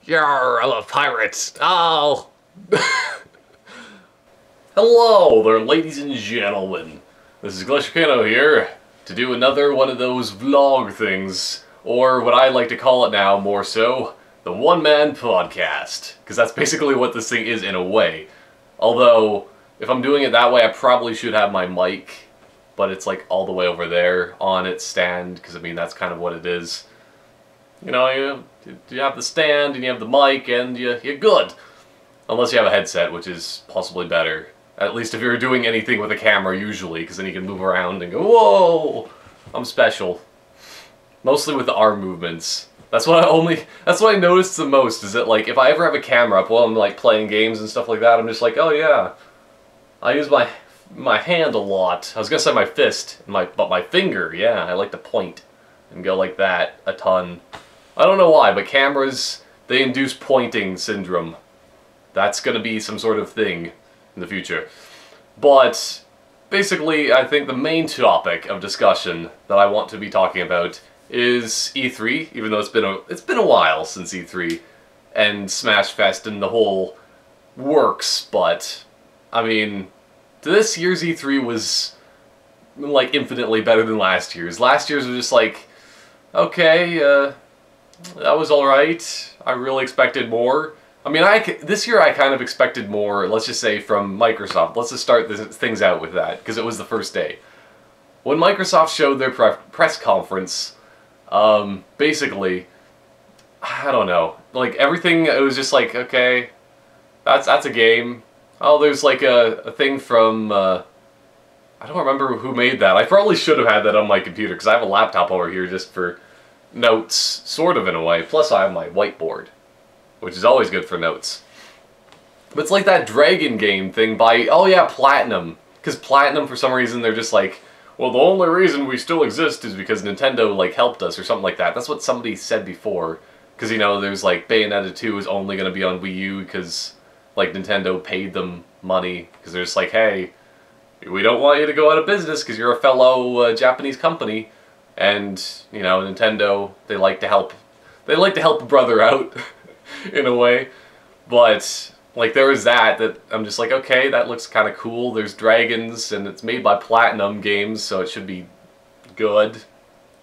Yarr, I love pirates. Oh! Hello there, ladies and gentlemen. This is TheCano here to do another one of those vlog things, or what I like to call it now more so, the one-man podcast. Because that's basically what this thing is in a way. Although, if I'm doing it that way, I probably should have my mic, but it's like all the way over there on its stand, because I mean that's kind of what it is. You know, you have the stand and you have the mic and you're good. Unless you have a headset, which is possibly better. At least if you're doing anything with a camera usually, because then you can move around and go, whoa, I'm special. Mostly with the arm movements. That's what I noticed the most, is that like if I ever have a camera up while I'm like playing games and stuff like that, I'm just like, oh yeah, I use my hand a lot. I was gonna say my fist, but my finger, yeah, I like to point and go like that a ton. I don't know why, but cameras, they induce pointing syndrome. That's gonna be some sort of thing in the future. But basically, I think the main topic of discussion that I want to be talking about is E3, even though it's been a while since E3 and Smash Fest and the whole works, but I mean, this year's E3 was like infinitely better than last year's. Last year's was just like, okay, that was alright. I really expected more. I mean, this year I kind of expected more, let's just say, from Microsoft. Let's just start things out with that, because it was the first day. When Microsoft showed their press conference, basically, I don't know, like everything, it was just like, okay, that's a game. Oh, there's like a thing from, I don't remember who made that. I probably should have had that on my computer, because I have a laptop over here just for notes, sort of in a way. Plus I have my whiteboard, which is always good for notes. But it's like that Dragon game thing by, oh yeah, Platinum. Because Platinum, for some reason, they're just like, well, the only reason we still exist is because Nintendo, like, helped us, or something like that. That's what somebody said before. Because, you know, there's like, Bayonetta 2 is only going to be on Wii U because, like, Nintendo paid them money. Because they're just like, hey, we don't want you to go out of business because you're a fellow Japanese company. And, you know, Nintendo, they like to help a brother out, in a way. But, like, there was that I'm just like, okay, that looks kind of cool. There's dragons, and it's made by Platinum Games, so it should be good,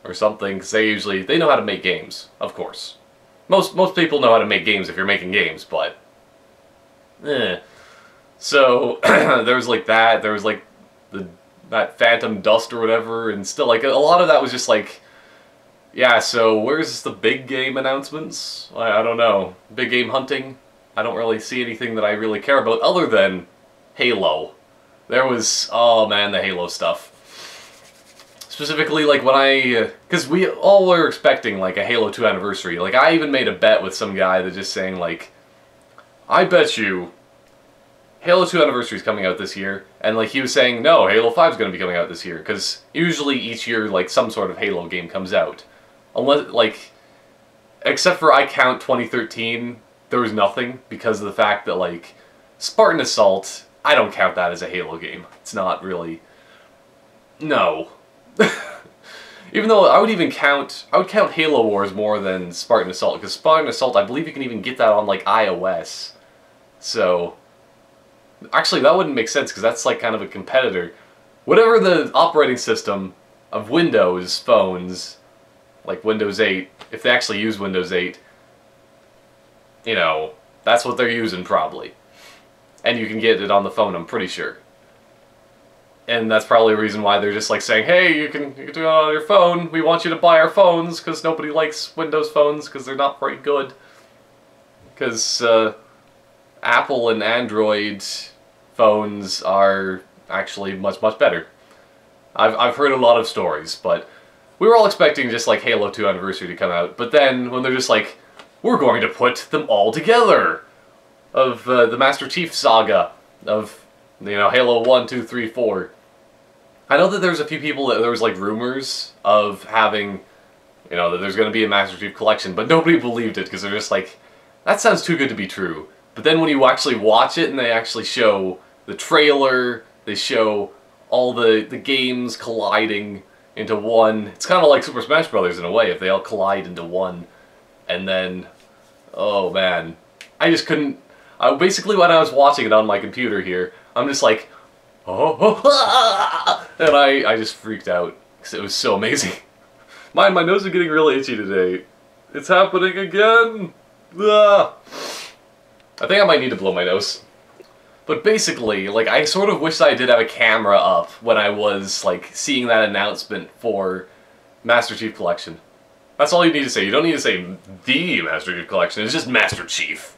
or something, because they know how to make games, of course. Most people know how to make games if you're making games, but, So, there was like that, there was like that Phantom Dust or whatever, and still, like, a lot of that was just like, yeah, so where's the big game announcements? I don't know. Big game hunting? I don't really see anything that I really care about other than Halo. There was, oh man, the Halo stuff. Specifically, like, when because we all were expecting, like, a Halo 2 anniversary. Like, I even made a bet with some guy that just saying, like, I bet you Halo 2 Anniversary is coming out this year, and like he was saying, no, Halo 5 is going to be coming out this year, because usually each year, like, some sort of Halo game comes out. Unless, like, except for I count 2013, there was nothing, because of the fact that, like, Spartan Assault, I don't count that as a Halo game. It's not really... No. Even though I would count Halo Wars more than Spartan Assault, because Spartan Assault, I believe you can even get that on, like, iOS. So... Actually, that wouldn't make sense, because that's like kind of a competitor. Whatever the operating system of Windows phones, like Windows 8, if they actually use Windows 8, you know, that's what they're using probably. And you can get it on the phone, I'm pretty sure. And that's probably a reason why they're just like saying, hey, you can do it on your phone, we want you to buy our phones, because nobody likes Windows phones, because they're not very good. Because, Apple and Android phones are actually much better. I've heard a lot of stories, but we were all expecting just like Halo 2 Anniversary to come out, but then when they're just like, we're going to put them all together of the Master Chief saga of, you know, Halo 1, 2, 3, 4. I know that there's a few people that there was like rumors of having, you know, that there's going to be a Master Chief collection, but nobody believed it because they're just like, that sounds too good to be true. But then when you actually watch it and they actually show the trailer, they show all the games colliding into one. It's kind of like Super Smash Bros. In a way, if they all collide into one. And then Oh man, I just couldn't. Basically, when I was watching it on my computer here, I'm just like, oh, and I just freaked out because it was so amazing. My nose is getting really itchy today. It's happening again. Ah. I think I might need to blow my nose. But basically, like, I sort of wish I did have a camera up when I was, like, seeing that announcement for Master Chief Collection. That's all you need to say. You don't need to say the Master Chief Collection. It's just Master Chief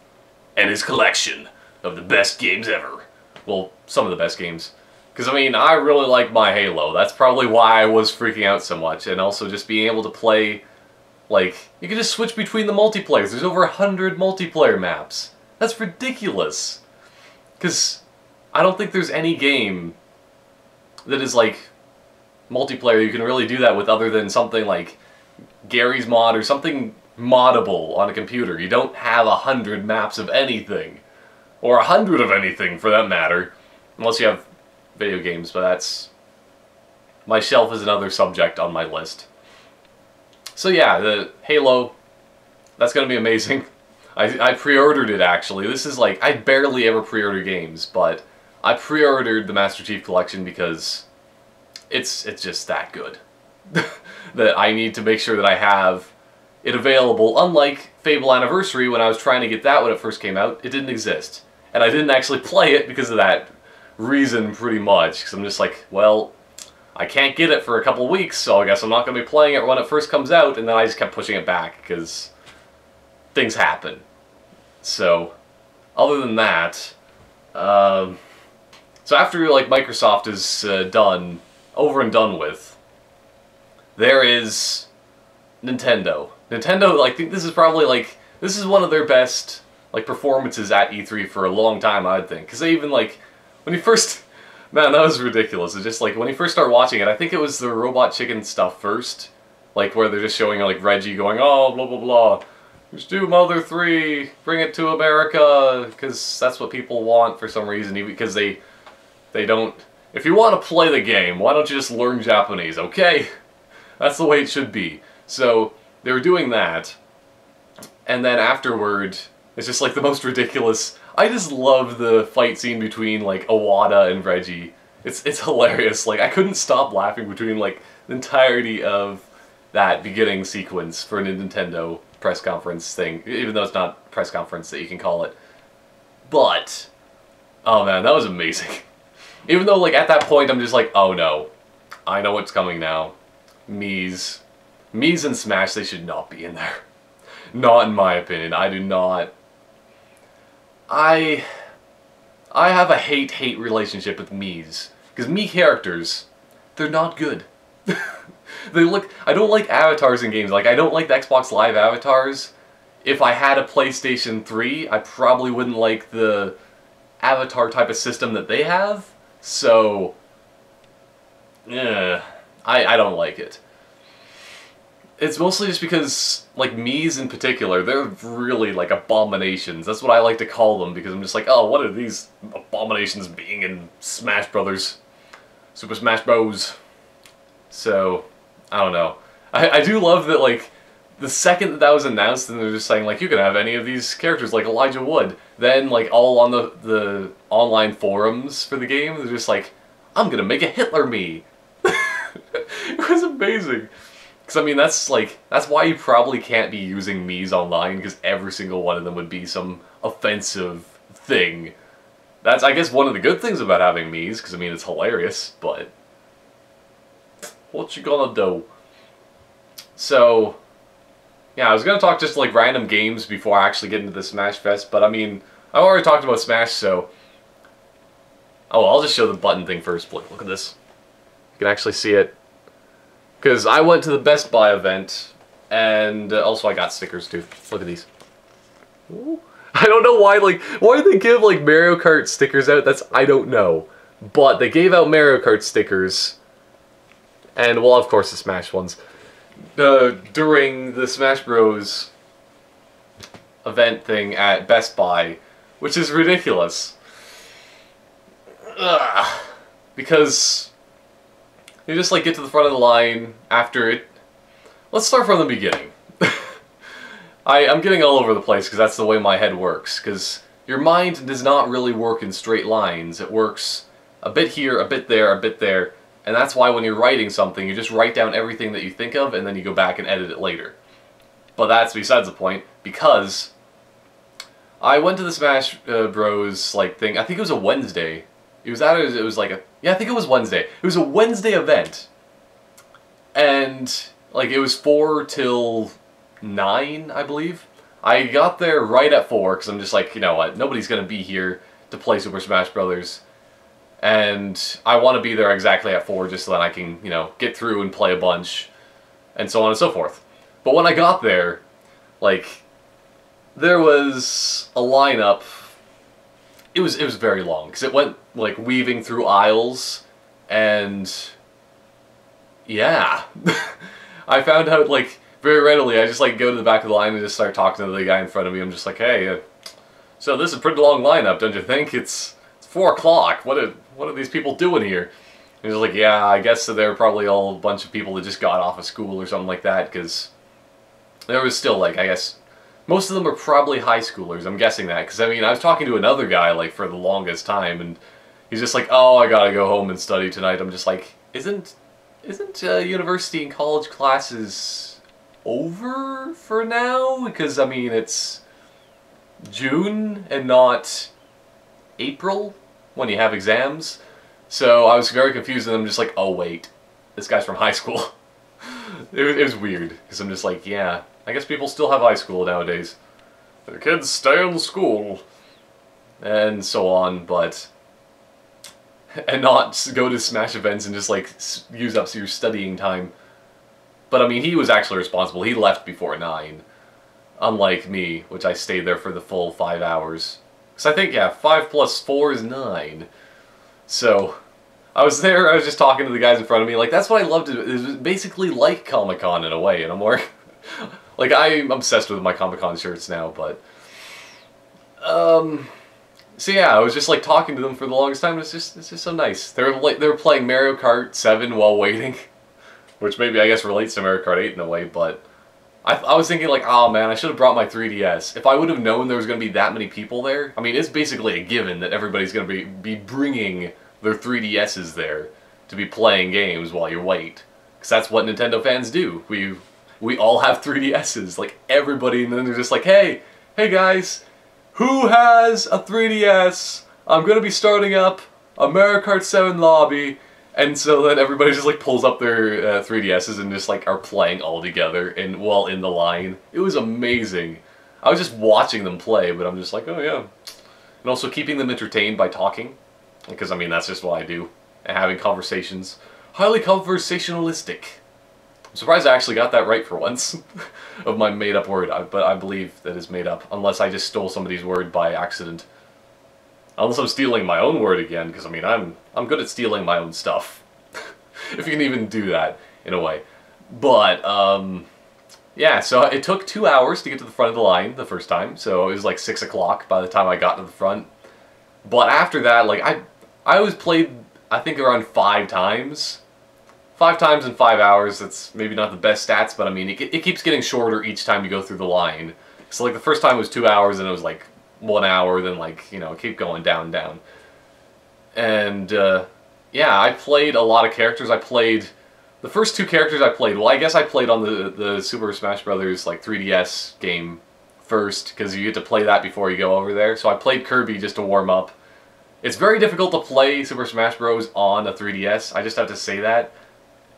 and his collection of the best games ever. Well, some of the best games. Because, I mean, I really like my Halo. That's probably why I was freaking out so much. And also just being able to play, like, you can just switch between the multiplayers. There's over 100 multiplayer maps. That's ridiculous. Because I don't think there's any game that is, like, multiplayer you can really do that with other than something like Gary's Mod or something moddable on a computer. You don't have 100 maps of anything. Or 100 of anything, for that matter. Unless you have video games, but that's... My shelf is another subject on my list. So yeah, the Halo, that's gonna be amazing. I pre-ordered it, actually. This is like, I barely ever pre-order games, but I pre-ordered the Master Chief Collection because it's just that good. That I need to make sure that I have it available. Unlike Fable Anniversary, when I was trying to get that when it first came out, it didn't exist. And I didn't actually play it because of that reason, pretty much. Because I'm just like, well, I can't get it for a couple weeks, so I guess I'm not going to be playing it when it first comes out. And then I just kept pushing it back because things happen. So, other than that, so after like Microsoft is over and done with, there is Nintendo. Nintendo, I think this is probably like, this is one of their best like performances at E3 for a long time, I'd think. Because they even like, when you first, man, that was ridiculous. It's just like, when you first start watching it, I think it was the Robot Chicken stuff first. Like, where they're just showing like Reggie going, oh, blah, blah, blah. Just do Mother 3, bring it to America, because that's what people want for some reason, because they don't... If you want to play the game, why don't you just learn Japanese, okay? That's the way it should be. So, they were doing that, and then afterward, it's just like the most ridiculous... I just love the fight scene between, like, Iwata and Reggie. It's hilarious. Like, I couldn't stop laughing between, like, the entirety of that beginning sequence for a Nintendo press conference thing, even though it's not a press conference that you can call it. But, oh man, that was amazing. Even though, like, at that point, I'm just like, oh no, I know what's coming now. Mii's and Smash, they should not be in there. Not in my opinion. I do not. I have a hate-hate relationship with Mii's. Because Mii characters, they're not good. They look... I don't like avatars in games. Like, I don't like the Xbox Live avatars. If I had a PlayStation 3, I probably wouldn't like the avatar type of system that they have. So... yeah, I don't like it. It's mostly just because, like, Mii's in particular, they're really, like, abominations. That's what I like to call them, because I'm just like, oh, what are these abominations being in Smash Brothers? Super Smash Bros. So... I don't know. I do love that, like, the second that was announced and they're just saying, like, you can have any of these characters, like Elijah Wood. Then, like, all on the online forums for the game, they're just like, I'm gonna make a Hitler Mii. It was amazing. Because, I mean, that's, like, that's why you probably can't be using Mii's online, because every single one of them would be some offensive thing. That's, I guess, one of the good things about having Mii's, because, I mean, it's hilarious, but... what you gonna do? So, yeah, I was gonna talk just like random games before I actually get into the Smash Fest, but I mean, I've already talked about Smash, so... oh, I'll just show the button thing first. Look at this. You can actually see it. Because I went to the Best Buy event, and also I got stickers too. Look at these. Ooh. I don't know why, like, why did they give, like, Mario Kart stickers out? I don't know. But they gave out Mario Kart stickers... and, well, of course, the Smash ones. During the Smash Bros. Event thing at Best Buy, which is ridiculous. Ugh. Because you just, like, get to the front of the line after it... let's start from the beginning. I'm getting all over the place because that's the way my head works. Because your mind does not really work in straight lines. It works a bit here, a bit there, a bit there. And that's why when you're writing something, you just write down everything that you think of and then you go back and edit it later. But that's besides the point, because I went to the Smash Bros. Like thing, I think it was a Wednesday. It was like a, yeah, I think it was Wednesday. It was a Wednesday event. And like it was 4 till 9, I believe. I got there right at 4 because I'm just like, you know what, nobody's going to be here to play Super Smash Brothers. And I want to be there exactly at 4 just so that I can, you know, get through and play a bunch and so on and so forth. But when I got there, like, there was a lineup. It was very long because it went like weaving through aisles, and yeah, I found out like very readily. I just like go to the back of the line and just start talking to the guy in front of me. I'm just like, hey, so this is a pretty long lineup, don't you think? It's 4 o'clock. What are these people doing here? And he's like, yeah, I guess so they're probably all a bunch of people that just got off of school or something like that, because there was still like, I guess, most of them are probably high schoolers. I'm guessing that, because I mean, I was talking to another guy like for the longest time, and he's just like, oh, I gotta go home and study tonight. I'm just like, isn't university and college classes over for now? Because I mean, it's June and not April when you have exams. So I was very confused, and I'm just like, oh wait, this guy's from high school. It was weird, because I'm just like, yeah, I guess people still have high school nowadays. Their kids stay in school, and so on, but and not go to Smash events and just like use up your studying time. But I mean, he was actually responsible. He left before 9, unlike me, which I stayed there for the full 5 hours. So I think, yeah, 5 plus 4 is 9. So I was there, I was just talking to the guys in front of me, like, that's what I loved. It was basically like Comic-Con in a way, and I'm more, like, I'm obsessed with my Comic-Con shirts now, but, so yeah, I was just, like, talking to them for the longest time, it's just so nice. They were playing Mario Kart 7 while waiting, which maybe, I guess, relates to Mario Kart 8 in a way, but I was thinking, like, oh man, I should have brought my 3DS. If I would have known there was going to be that many people there, I mean, it's basically a given that everybody's going to be bringing their 3DSs there to be playing games while you wait. Because that's what Nintendo fans do. We all have 3DSs, like everybody, and then they're just like, hey guys, who has a 3DS? I'm going to be starting up a Mario Kart 7 lobby. And so then everybody just like pulls up their 3DSs and just like are playing all together and while in the line. It was amazing. I was just watching them play, but I'm just like, oh yeah. And also keeping them entertained by talking, because I mean that's just what I do, and having conversations. Highly conversationalistic. I'm surprised I actually got that right for once of my made-up word, but I believe that is made up, unless I just stole somebody's word by accident. Unless I'm stealing my own word again, because I mean, I'm good at stealing my own stuff. If you can even do that, in a way. But, yeah, so it took 2 hours to get to the front of the line the first time, so it was like 6 o'clock by the time I got to the front. But after that, like, I was played, I think, around 5 times. 5 times in 5 hours, that's maybe not the best stats, but I mean, it keeps getting shorter each time you go through the line. So like the first time was 2 hours, and it was like 1 hour, then like, you know, keep going down. And, yeah, I played a lot of characters. I played, the first 2 characters I played, well, I guess I played on the Super Smash Brothers, like, 3DS game first, because you get to play that before you go over there. So I played Kirby just to warm up. It's very difficult to play Super Smash Bros. On a 3DS, I just have to say that.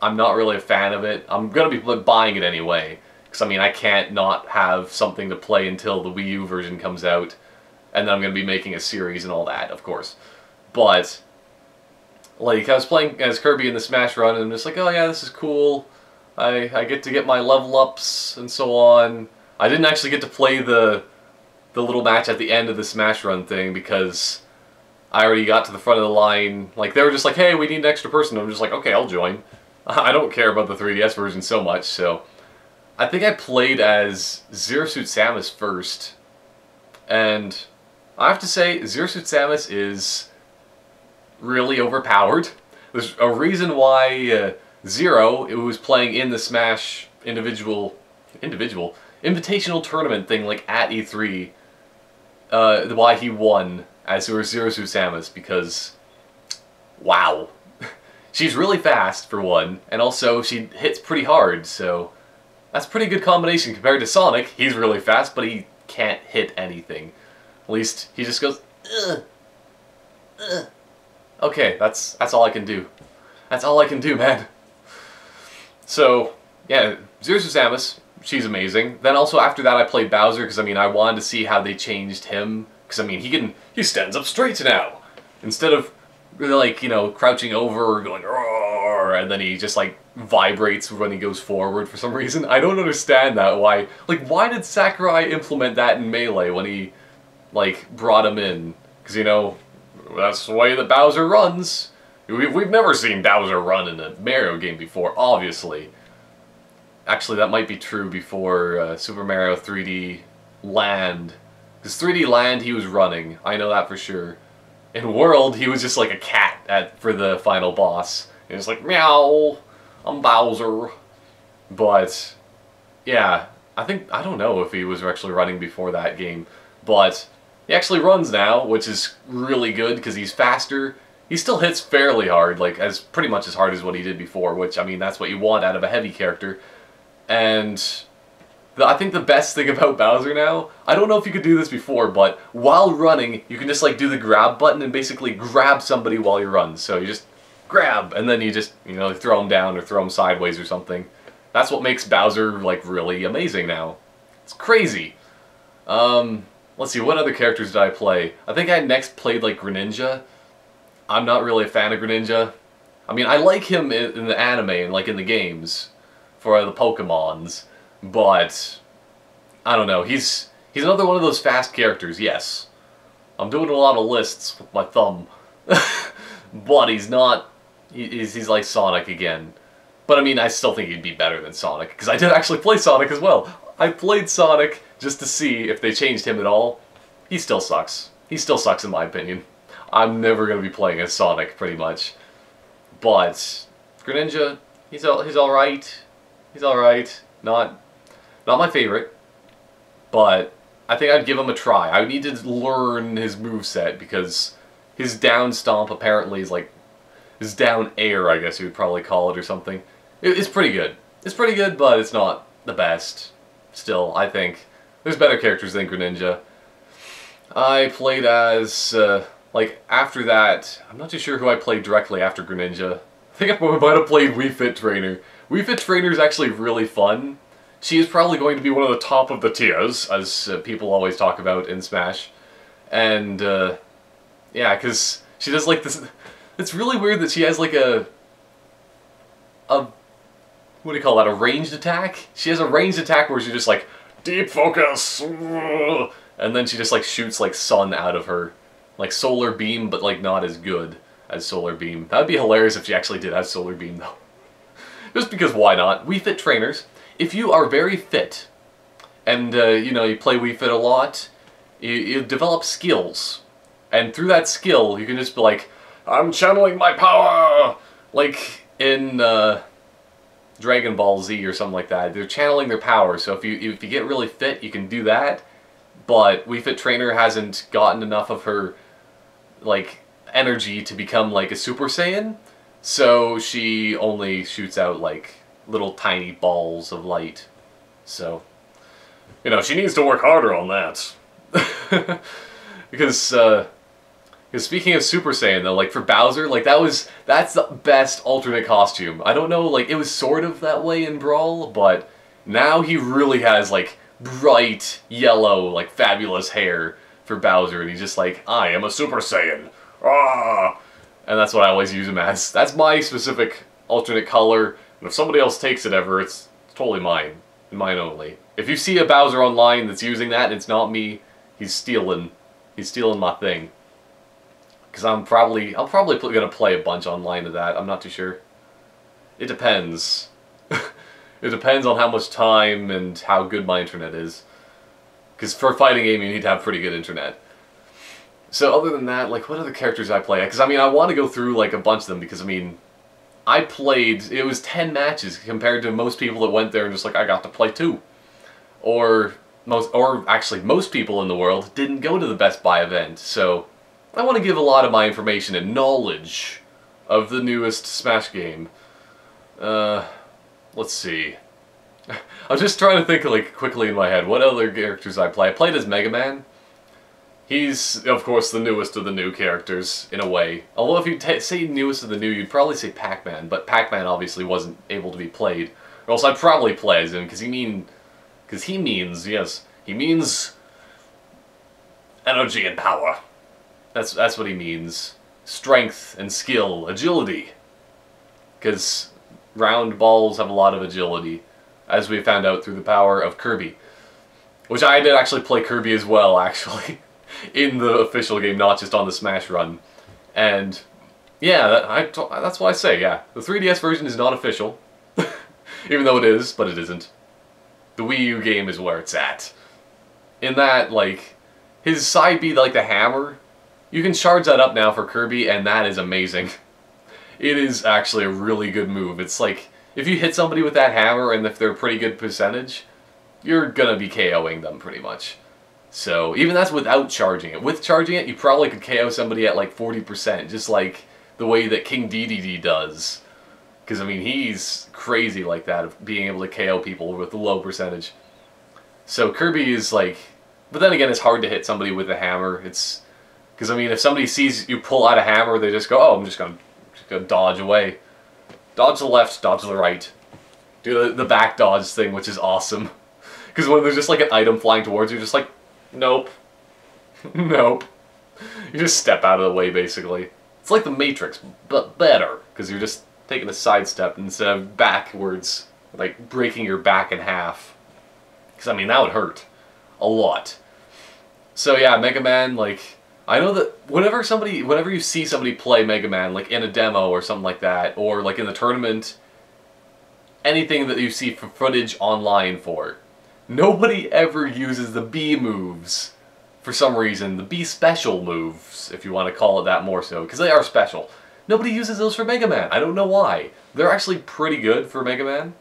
I'm not really a fan of it. I'm going to be buying it anyway, because, I mean, I can't not have something to play until the Wii U version comes out. And then I'm going to be making a series and all that, of course. But, like, I was playing as Kirby in the Smash run, and I'm just like, oh yeah, this is cool. I get to get my level ups and so on. I didn't actually get to play the little match at the end of the Smash run thing, because I already got to the front of the line. Like, they were just like, hey, we need an extra person. I'm just like, okay, I'll join. I don't care about the 3DS version so much, so I think I played as Zero Suit Samus first, and I have to say, Zero Suit Samus is really overpowered. There's a reason why Zero, it was playing in the Smash individual invitational tournament thing, like, at E3, why he won as Zero Samus, because, wow. She's really fast, for one, and also she hits pretty hard, so that's a pretty good combination compared to Sonic. He's really fast, but he can't hit anything. At least, he just goes, ugh, ugh. Okay, that's all I can do. That's all I can do, man. So, yeah, Zero Samus, she's amazing. Then also after that I played Bowser, because I mean, I wanted to see how they changed him. Because I mean, he stands up straight now. Instead of, like, you know, crouching over or going, roar, and then he just, like, vibrates when he goes forward for some reason. I don't understand that. Why did Sakurai implement that in Melee when he, like, brought him in? Because, you know, that's the way that Bowser runs. We've never seen Bowser run in a Mario game before, obviously. Actually, that might be true before Super Mario 3D Land. Because 3D Land, he was running. I know that for sure. In World, he was just like a cat for the final boss. And it's like, meow, I'm Bowser. But, yeah, I don't know if he was actually running before that game. But he actually runs now, which is really good because he's faster. He still hits fairly hard, like pretty much as hard as what he did before, which, I mean, that's what you want out of a heavy character. And I think the best thing about Bowser now, I don't know if you could do this before, but while running, you can just like do the grab button and basically grab somebody while you run. So you just grab, and then you just, you know, throw them down or throw them sideways or something. That's what makes Bowser, like, really amazing now. It's crazy. Let's see, what other characters did I play? I think I next played, like, Greninja. I'm not really a fan of Greninja. I mean, I like him in the anime and, like, in the games for the Pokemons. But, I don't know, he's another one of those fast characters, yes. I'm doing a lot of lists with my thumb. But he's not, he's like Sonic again. But I mean, I still think he'd be better than Sonic, because I did actually play Sonic as well. I played Sonic just to see if they changed him at all. He still sucks. He still sucks in my opinion. I'm never going to be playing as Sonic, pretty much. But, Greninja, he's alright. He's alright. Not my favorite, but I think I'd give him a try. I would need to learn his moveset, because his down stomp apparently is like, his down air, I guess you would probably call it, or something. It's pretty good. It's pretty good, but it's not the best. Still, I think there's better characters than Greninja. I played as, like, after that, I'm not too sure who I played directly after Greninja. I think I might have played Wii Fit Trainer. Wii Fit Trainer is actually really fun. She is probably going to be one of the top of the tiers, as people always talk about in Smash. And, yeah, because she does, like, this... It's really weird that she has, like, a... What do you call that? A ranged attack? She has a ranged attack where she just, like, deep focus! And then she just, like, shoots, like, sun out of her. Like, Solar Beam, but, like, not as good as Solar Beam. That would be hilarious if she actually did have Solar Beam, though. Just because why not? Wii Fit trainers. If you are very fit, and, you know, you play Wii Fit a lot, you develop skills. And through that skill, you can just be like, I'm channeling my power! Like in Dragon Ball Z or something like that. They're channeling their power, so if you get really fit, you can do that. But Wii Fit Trainer hasn't gotten enough of her, like, energy to become, like, a Super Saiyan. So she only shoots out, like, little tiny balls of light. So, you know, she needs to work harder on that. Because speaking of Super Saiyan, though, like, for Bowser, like, that's the best alternate costume. I don't know, like, it was sort of that way in Brawl, but now he really has, like, bright yellow, like, fabulous hair for Bowser, and he's just like, I am a Super Saiyan. Ah! And that's what I always use him as. That's my specific alternate color, and if somebody else takes it ever, it's totally mine. And mine only. If you see a Bowser online that's using that and it's not me, he's stealing my thing. Because I'm probably gonna play a bunch online of that. I'm not too sure. It depends. It depends on how much time and how good my internet is. Because for a fighting game, you need to have pretty good internet. So other than that, like, what other characters I play? Because, I mean, I want to go through, like, a bunch of them, because, I mean, it was 10 matches compared to most people that went there and just, like, I got to play 2. or most people in the world didn't go to the Best Buy event, so I want to give a lot of my information and knowledge of the newest Smash game. Let's see. I was just trying to think, like, quickly in my head, what other characters I play. I played as Mega Man. He's, of course, the newest of the new characters, in a way. Although if you say newest of the new, you'd probably say Pac-Man, but Pac-Man obviously wasn't able to be played. Or else I'd probably play as him, because he means energy and power. That's what he means. Strength and skill, agility. Because round balls have a lot of agility, as we found out through the power of Kirby. Which I did actually play Kirby as well, actually. In the official game, not just on the Smash run. And yeah, that's why I say, yeah. The 3DS version is not official. Even though it is, but it isn't. The Wii U game is where it's at. In that, like, his side B, like the hammer, you can charge that up now for Kirby, and that is amazing. It is actually a really good move. It's like, if you hit somebody with that hammer, and if they're a pretty good percentage, you're gonna be KOing them, pretty much. So, even that's without charging it. With charging it, you probably could KO somebody at like 40%, just like the way that King DDD does. Because, I mean, he's crazy like that, of being able to KO people with a low percentage. So, Kirby is like... But then again, it's hard to hit somebody with a hammer. It's... Because, I mean, if somebody sees you pull out a hammer, they just go, oh, I'm just gonna dodge away. Dodge to the left, dodge to the right. Do the back dodge thing, which is awesome. Because when there's just like an item flying towards you, just like... Nope. Nope. You just step out of the way, basically. It's like the Matrix, but better. Because you're just taking a sidestep instead of backwards. Like, breaking your back in half. Because, I mean, that would hurt. A lot. So, yeah, Mega Man, like... I know that whenever you see somebody play Mega Man, like in a demo or something like that, or like in the tournament, anything that you see for footage online for, nobody ever uses the B moves for some reason. The B special moves, if you want to call it that more so, because they are special. Nobody uses those for Mega Man. I don't know why. They're actually pretty good for Mega Man.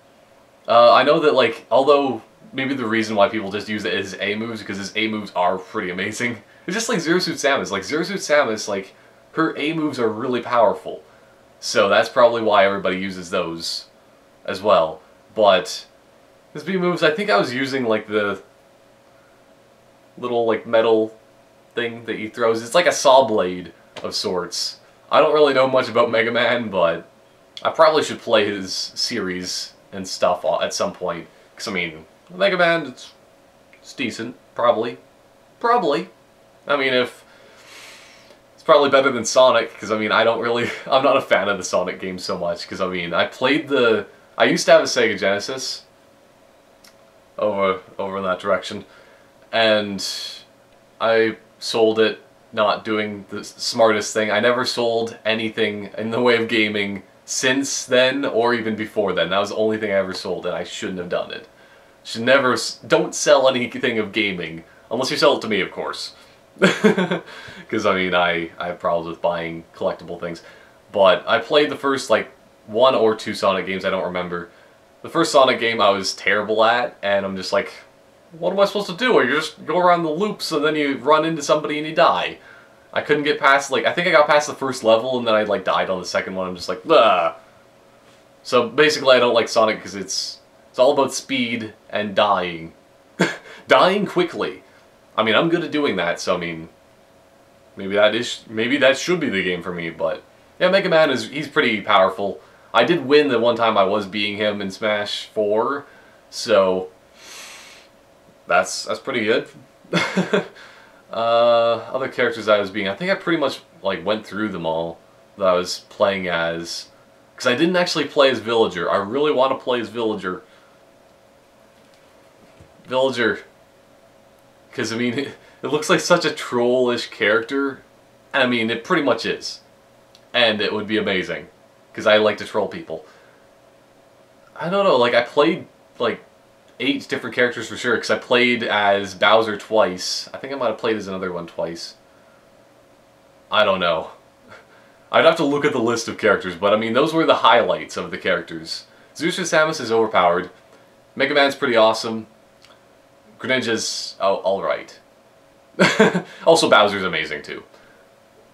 I know that, like, although maybe the reason why people just use it as A moves, because his A moves are pretty amazing. It's just like Zero Suit Samus. Like, Zero Suit Samus, like, her A moves are really powerful. So that's probably why everybody uses those as well. But his B moves, I think I was using, like, the little, like, metal thing that he throws. It's like a saw blade of sorts. I don't really know much about Mega Man, but I probably should play his series and stuff at some point. Because, I mean, Mega Man, it's decent. Probably. Probably. I mean, if... It's probably better than Sonic, because, I mean, I'm not a fan of the Sonic games so much, because, I mean, I used to have a Sega Genesis over in that direction, and I sold it not doing the smartest thing. I never sold anything in the way of gaming since then, or even before then. That was the only thing I ever sold, and I shouldn't have done it. Don't sell anything of gaming, unless you sell it to me, of course. Because, I mean, I have problems with buying collectible things. But I played the first, like, 1 or 2 Sonic games, I don't remember. The first Sonic game I was terrible at, and I'm just like, what am I supposed to do? You just go around the loops, and then you run into somebody and you die. I couldn't get past, like, I think I got past the first level, and then I, like, died on the second one. I'm just like, ugh. So, basically, I don't like Sonic because it's all about speed and dying. Dying quickly. I mean, I'm good at doing that, so I mean, maybe that should be the game for me, but yeah, Mega Man he's pretty powerful. I did win the one time I was beating him in Smash 4, so that's pretty good. Other characters I was being, I think I pretty much like went through them all that I was playing as, because I didn't actually play as Villager. I really want to play as Villager. Because, I mean, it looks like such a trollish character. I mean, it pretty much is. And it would be amazing. Because I like to troll people. I don't know, like, I played, like, 8 different characters for sure. Because I played as Bowser twice. I think I might have played as another one twice. I don't know. I'd have to look at the list of characters. But, I mean, those were the highlights of the characters. Zeus Samus is overpowered. Mega Man's pretty awesome. Greninja's alright. Also, Bowser's amazing too.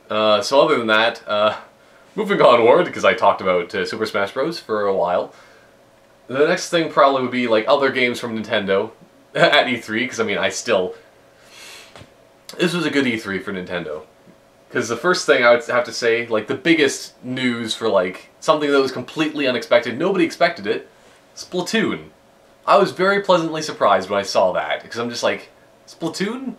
So other than that, moving onward, because I talked about Super Smash Bros. For a while, the next thing probably would be like other games from Nintendo at E3, because I mean, this was a good E3 for Nintendo. Because the first thing I would have to say, like the biggest news for like something that was completely unexpected, nobody expected it, Splatoon. I was very pleasantly surprised when I saw that, because I'm just like, Splatoon?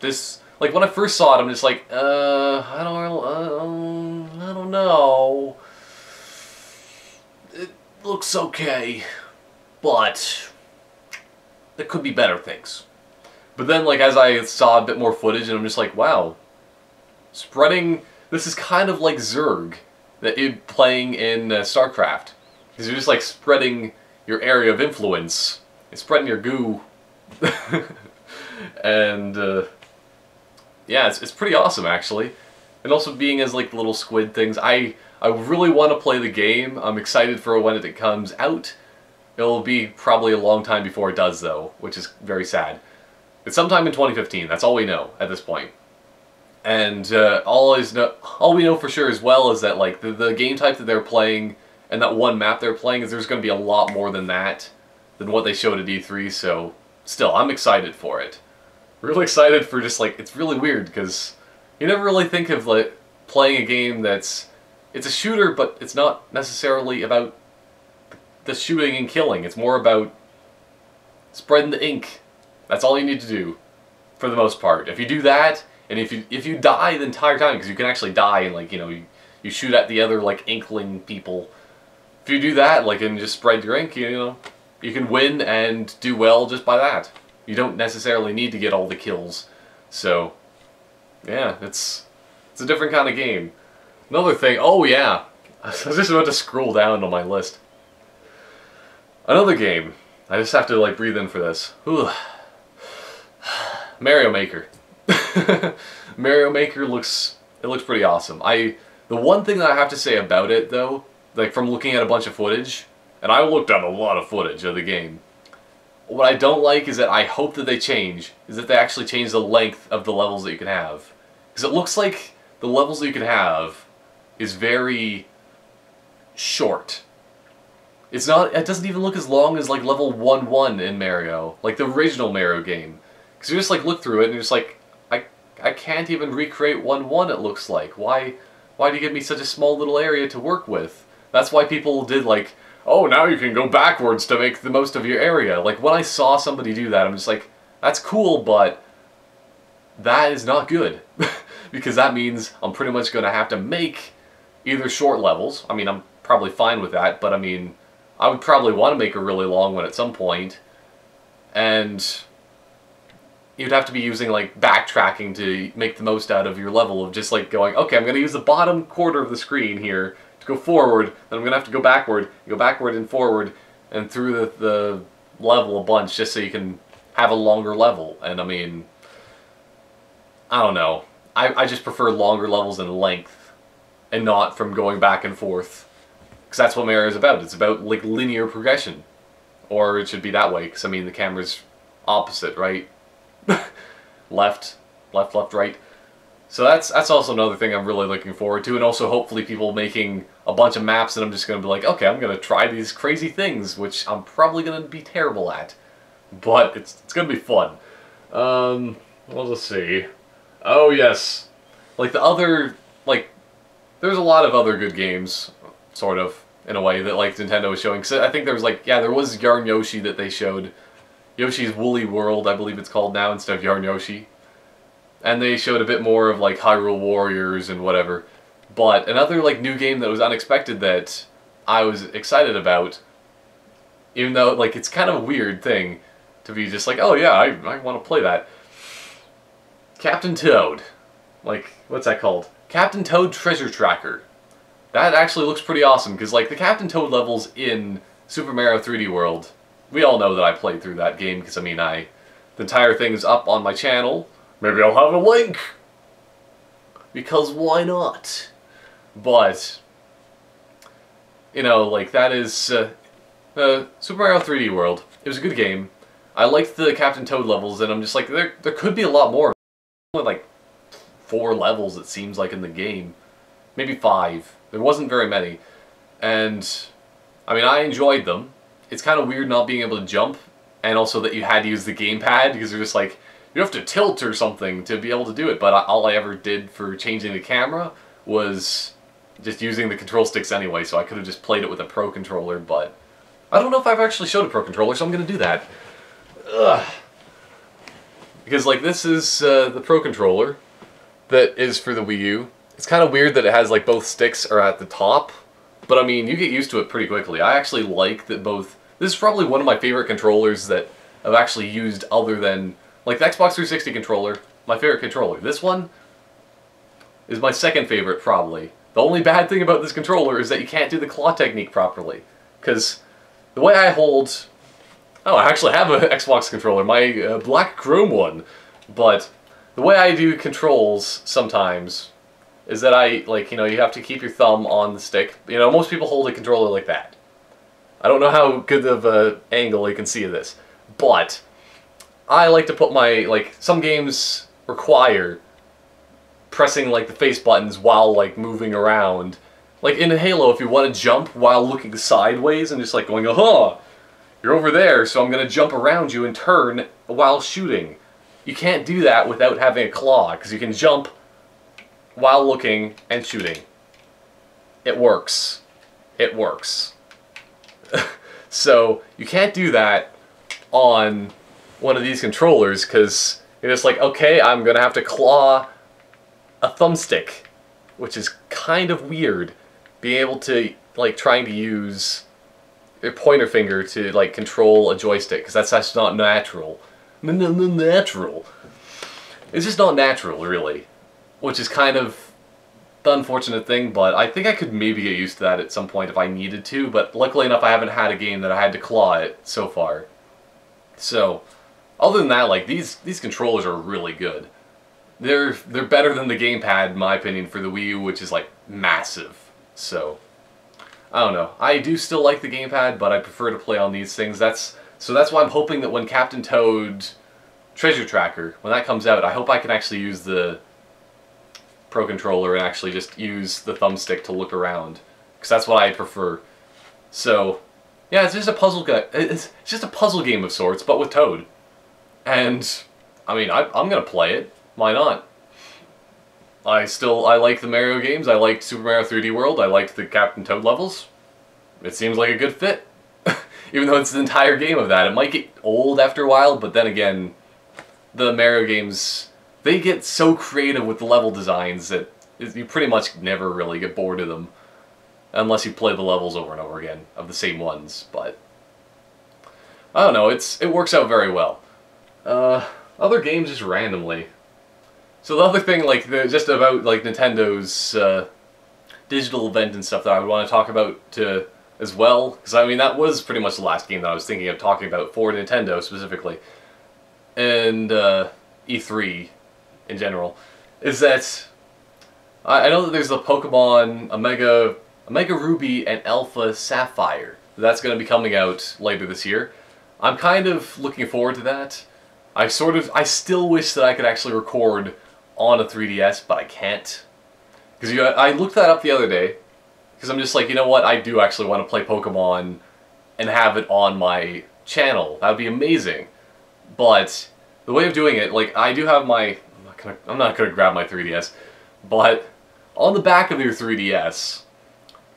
This, like when I first saw it, I'm just like, I don't know. It looks okay, but there could be better things. But then, like, as I saw a bit more footage, and I'm just like, wow, this is kind of like Zerg, that you're playing in StarCraft. Because you're just, like, spreading your area of influence, and spreading your goo. And, yeah, it's pretty awesome, actually. And also being as, like, little squid things. I really want to play the game. I'm excited for when it comes out. It'll be probably a long time before it does, though, which is very sad. It's sometime in 2015, that's all we know at this point. And all we know for sure as well is that like the game type that they're playing and that one map they're playing, is there's going to be a lot more than that, than what they showed at E3, so still, I'm excited for it. Really excited for just like, it's really weird because you never really think of like playing a game it's a shooter, but it's not necessarily about the shooting and killing, it's more about spreading the ink. That's all you need to do, for the most part. If you do that, and if you die the entire time, because you can actually die and like, you know, you shoot at the other like inkling people. If you do that, like, and just spread your ink, you know, you can win and do well just by that. You don't necessarily need to get all the kills. So, yeah, it's a different kind of game. Another thing, oh yeah, I was just about to scroll down on my list. Another game. I just have to like breathe in for this. Whew. Mario Maker. Mario Maker looks pretty awesome. The one thing that I have to say about it though, like from looking at a bunch of footage, and I looked at a lot of footage of the game, what I don't like is that I hope that they actually change the length of the levels that you can have. Because it looks like the levels that you can have is very short. It doesn't even look as long as like level 1-1 in Mario, like the original Mario game. Because you just like look through it and you're just like, I can't even recreate 1-1 it looks like. Why do you give me such a small little area to work with? That's why people did like, oh, now you can go backwards to make the most of your area. Like when I saw somebody do that, I'm just like, that's cool, but that is not good. Because that means I'm pretty much going to have to make either short levels. I mean, I'm probably fine with that, but I mean, I would probably want to make a really long one at some point. And you'd have to be using like backtracking to make the most out of your level of just like going, okay, I'm going to use the bottom quarter of the screen here to go forward, then I'm going to have to go backward and forward and through the level a bunch just so you can have a longer level. And I mean, I don't know. I just prefer longer levels in length and not from going back and forth. Because that's what Mario is about. It's about like linear progression. Or it should be that way, because I mean the camera's opposite, right? left, right. So that's also another thing I'm really looking forward to, and also hopefully people making a bunch of maps and I'm just going to be like, okay, I'm going to try these crazy things, which I'm probably going to be terrible at. But it's going to be fun. We'll just see. Oh yes. Like the other, like, there's a lot of other good games, sort of, in a way, that like Nintendo was showing. Cause I think there was like, yeah, there was Yarn Yoshi that they showed. Yoshi's Woolly World, I believe it's called now, instead of Yarn Yoshi. And they showed a bit more of like Hyrule Warriors and whatever. But another like new game that was unexpected that I was excited about, even though like it's kind of a weird thing to be just like, oh yeah, I want to play that. Captain Toad. Like, what's that called? Captain Toad Treasure Tracker. That actually looks pretty awesome, because like the Captain Toad levels in Super Mario 3D World, we all know that I played through that game, because I mean the entire thing is up on my channel. Maybe I'll have a link! Because why not? But, you know, like that is Super Mario 3D World. It was a good game. I liked the Captain Toad levels, and I'm just like, there could be a lot more. Only like 4 levels, it seems like, in the game. Maybe 5. There wasn't very many. And, I mean, I enjoyed them. It's kind of weird not being able to jump, and also that you had to use the gamepad, because you're just like, you have to tilt or something to be able to do it, but all I ever did for changing the camera was just using the control sticks anyway, so I could have just played it with a Pro Controller, but I don't know if I've actually showed a Pro Controller, so I'm going to do that. Ugh. Because, like, this is the Pro Controller that is for the Wii U. It's kind of weird that it has, like, both sticks are at the top, but, I mean, you get used to it pretty quickly. I actually like that both... This is probably one of my favorite controllers that I've actually used other than... Like, the Xbox 360 controller, my favorite controller. This one is my second favorite, probably. The only bad thing about this controller is that you can't do the claw technique properly. Because the way I hold... Oh, I actually have an Xbox controller, my black chrome one. But the way I do controls sometimes is that you have to keep your thumb on the stick. You know, most people hold a controller like that. I don't know how good of an angle you can see of this, but I like to put my, some games require pressing, the face buttons while, moving around. Like, in Halo, if you want to jump while looking sideways and just, going, aha, you're over there, so I'm going to jump around you and turn while shooting. You can't do that without having a claw, because you can jump while looking and shooting. It works. It works. So, you can't do that on one of these controllers, because you're just like, okay, I'm going to have to claw a thumbstick, which is kind of weird. Being able to, trying to use your pointer finger to, control a joystick, because that's just not natural. Natural. It's just not natural, really. Which is kind of the unfortunate thing, but I think I could maybe get used to that at some point if I needed to, but luckily enough I haven't had a game that I had to claw it so far. So, other than that, these controllers are really good. They're better than the gamepad, in my opinion, for the Wii U, which is, massive. So, I don't know. I do still like the gamepad, but I prefer to play on these things. So that's why I'm hoping that when Captain Toad Treasure Tracker, when that comes out, I hope I can actually use the Pro Controller and actually just use the thumbstick to look around, because that's what I prefer. So, yeah, it's just a puzzle. It's just a puzzle game of sorts, but with Toad. And I mean, I'm gonna play it. Why not? I like the Mario games. I liked Super Mario 3D World. I liked the Captain Toad levels. It seems like a good fit. Even though it's the entire game of that. It might get old after a while, but then again, the Mario games, they get so creative with the level designs that you pretty much never really get bored of them. Unless you play the levels over and over again, of the same ones, but I don't know, it works out very well. Other games just randomly. So the other thing, just about, Nintendo's digital event and stuff that I would want to talk about as well, because I mean, that was pretty much the last game that I was thinking of talking about for Nintendo specifically, and E3 in general, is that I know that there's the Pokemon Omega Ruby and Alpha Sapphire. That's going to be coming out later this year. I'm kind of looking forward to that. I still wish that I could actually record on a 3DS, but I can't. Because I looked that up the other day, because I'm just like, you know what, I do actually want to play Pokemon and have it on my channel. That would be amazing. But the way of doing it, I do have my... I'm not gonna grab my 3DS, but on the back of your 3DS,